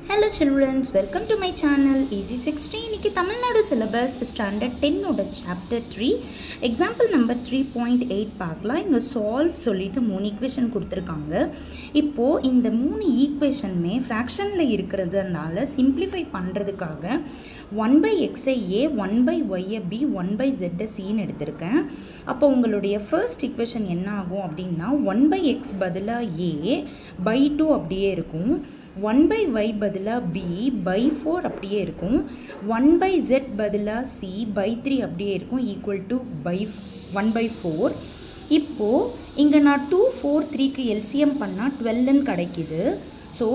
Hello children, welcome to my channel Easy 16. இன்னைக்கு Tamil Nadu syllabus standard 10 ஓட chapter 3 example number 3.8 பார்க்கலாம். இங்க solve சொல்லிட்டு மூணு equation கொடுத்திருக்காங்க. இப்போ இந்த மூணு equationமே fractionல இருக்குறதுனால simplify பண்றதுக்காக 1/x a 1/y b 1/z c ன்னு எடுத்திருக்கேன். அப்போ உங்களுடைய first equation என்ன ஆகும் அப்படினா 1/x பதிலா a by 2 அப்படியே இருக்கும். 1/y பதிலா b by 4 அப்படியே இருக்கும். 1/z பதிலா c by 3 அப்படியே இருக்கும் equal to 1/4. இப்போ இங்க நான் 2 4 3 க்கு LCM பண்ணா 12 ன்னு கிடைக்குது. சோ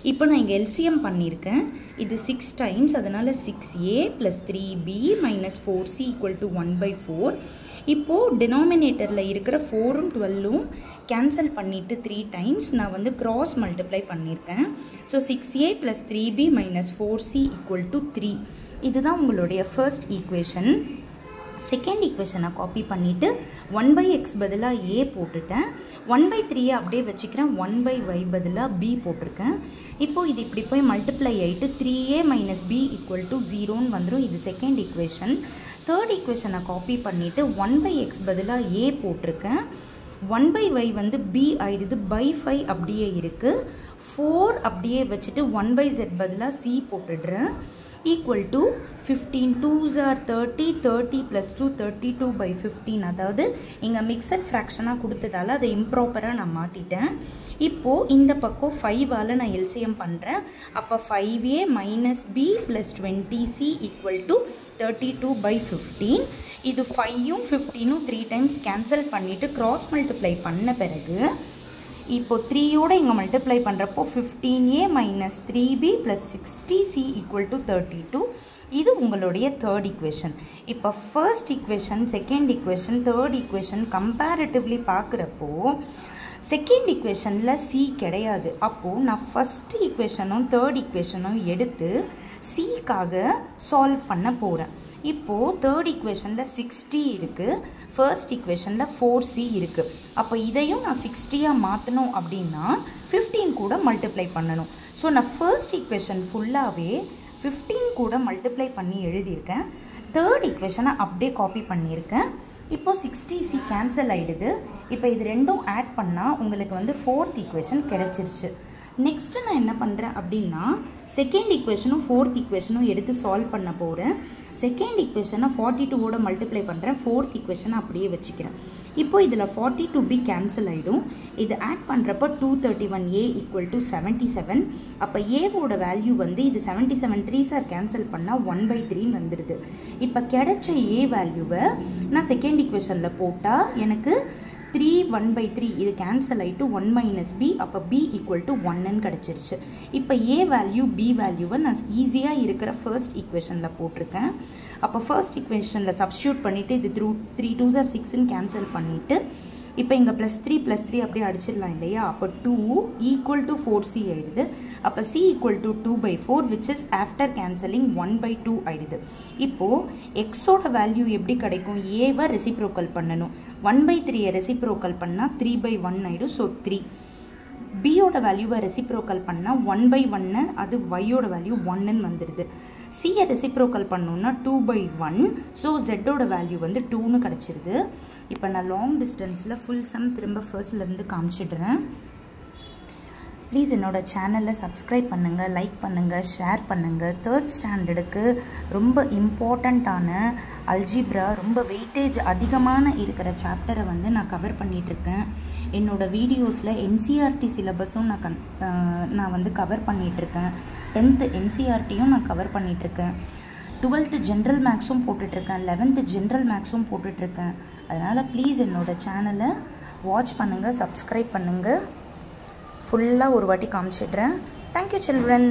இப்போ நான் இங்க LCM பண்ணிருக்கேன். இது 6 times அதனால 6a plus 3b minus 4c equal to 1/4. இப்போ denominatorல இருக்கிற 4 உம் 12 உம் cancel பண்ணிட்டு 3 times நான் வந்து cross multiply பண்ணிருக்கேன். So 6a plus 3b minus 4c equal to 3. இதுதான் உங்களுடைய first equation. Second equation copy பண்ணிட்டு 1/x பதிலா a போட்டுட்டேன். 1/3 அப்படியே வச்சுக்கிறேன். 1/y பதிலா b போட்டுருக்கேன். இப்போ இது இப்படி போய் மல்டிப்ளை ஆயிட்டு 3a minus b equal to 0 ன்னு வந்துரும். இது second equation. Third equation copy பண்ணிட்டு 1/x பதிலா a போட்டுருக்கேன். 1/y வந்து b ஆயிடுது. by 5 அப்படியே இருக்கு. 4 அப்படியே வச்சுட்டு 1/z பதிலா c போட்டுடுறேன். equal to 15 2s are 30 30 plus 2 32/15. அதாவது இங்க மிக்சட் ஃபிராக்ஷனா கொடுத்ததால அதை இம்ப்ராப்பரா நான் மாத்திட்டேன். இப்போ இந்த பக்கம் 5 ஆல நான் LCM பண்றேன். அப்ப 5a minus b plus 20c equal to 32/15. இது 5 உம் 15 உம் 3 times cancel பண்ணிட்டு cross multiply பண்ண பிறகு இப்போ 3 ஓட இங்க மல்டிப்ளை பண்றப்போ 15a minus 3b plus 60c equal to 32. இது உங்களுடைய third equation. இப்போ first equation, second equation, third equation comparatively பார்க்கறப்போ second equationல c கிடையாது. அப்போ நான் first equationம் third equationம் எடுத்து c காக solve பண்ண போறேன். இப்போ third equationல 60 இருக்கு. first equationல 4c இருக்கு. அப்ப இதையும் நான் 60 மாத்தணும் அப்படினா 15 கூட மல்டிப்ளை பண்ணனும். சோ நான் first equation ஃபுல்லாவே 15 கூட மல்டிப்ளை பண்ணி எழுதி இருக்கேன். third equation அப்படியே காப்பி பண்ணியிருக்கேன். இப்போ 60c கேன்சல் ஆயிடுது. இப்போ இது ரெண்டும் ஆட் பண்ணா உங்களுக்கு வந்து fourth equation கிடைச்சிருச்சு. நெக்ஸ்ட் நான் என்ன பண்றேன் அப்படினா செகண்ட் ஈக்குவேஷனும் fourth ஈக்குவேஷனும் எடுத்து சால்வ் பண்ண போறேன். செகண்ட் ஈக்குவேஷனை 42 ஓட மல்டிப்ளை பண்றேன். fourth ஈக்குவேஷனை அப்படியே வச்சுக்கிறேன். இப்போ இதுல 42b கேன்சல் ஆயிடும். இது ஆட் பண்றப்ப 231a equal to 77. அப்ப a ஓட வேல்யூ வந்து இது 77 3s ஆர் கேன்சல் பண்ணா 1/3 வந்துருது. இப்போ கிடைச்ச a வேல்யூவை நான் செகண்ட் ஈக்குவேஷன்ல போட்டா எனக்கு 3 1/3 இது கேன்சல் ஆயிட்டு 1 minus b அப்ப b equal to 1 ன்னு கிடைச்சிருச்சு. இப்போ a வேல்யூ b வேல்யூவை நான் ஈஸியா இருக்கிற ஃபர்ஸ்ட் ஈக்குவேஷன்ல போட்டுருக்கேன். அப்ப ஃபர்ஸ்ட் ஈக்குவேஷன்ல சப்ஸ்டிட்யூட் பண்ணிட்டு இது 3 2s are 6 ன்னு கேன்சல் பண்ணிட்டு இப்போ இங்க +3 அப்படியே அடிச்சிடலாம் இல்லையா? அப்ப 2 equal to 4c ஆயிடுது. அப்ப c equal to 2/4 which is after cancelling 1/2 ஆயிடுது. இப்போ x ஓட வேல்யூ எப்படி கிடைக்கும்? a வை ரெசிப்ரோக்கல் பண்ணனும். 1/3 ரெசிப்ரோக்கல் பண்ணா 3/1 ஆயிடும். சோ 3. b ஓட வேல்யூவை ரெசிப்ரோக்கல் பண்ணா 1/1 அது y ஓட வேல்யூ 1 ன்னு வந்துருது. c யை ரெசிப்ரோக்கல் பண்ணனும்னா 2/1. சோ z ஓட வேல்யூ வந்து 2 ன்னு கிடைச்சிருது. இப்போ நான் லாங் டிஸ்டன்ஸ்ல ஃபுல் சம் திரும்ப ஃபர்ஸ்ட்ல இருந்து காமிச்சிடுறேன். ப்ளீஸ் என்னோட சேனலை சப்ஸ்கிரைப் பண்ணுங்க, லைக் பண்ணுங்க, ஷேர் பண்ணுங்க. தேர்ட் ஸ்டாண்டர்டுக்கு ரொம்ப இம்பார்ட்டண்ட்டான அல்ஜிப்ரா ரொம்ப வெயிட்டேஜ் அதிகமான இருக்கிற சாப்டரை வந்து நான் கவர் பண்ணிட்டு இருக்கேன். என்னோட வீடியோஸில் NCERT சிலபஸும் நான் வந்து கவர் பண்ணிட்டு இருக்கேன். 10th NCERTயும் நான் கவர் பண்ணிட்டு இருக்கேன். 12th ஜென்ரல் மேக்ஸும் போட்டுட்ருக்கேன். 11th ஜென்ரல் மேக்ஸும் போட்டுட்ருக்கேன். அதனால் ப்ளீஸ் என்னோட சேனலை வாட்ச் பண்ணுங்கள், சப்ஸ்கிரைப் பண்ணுங்கள். ஃபுல்லாக ஒரு வாட்டி காமிச்சிடுறேன். Thank you children.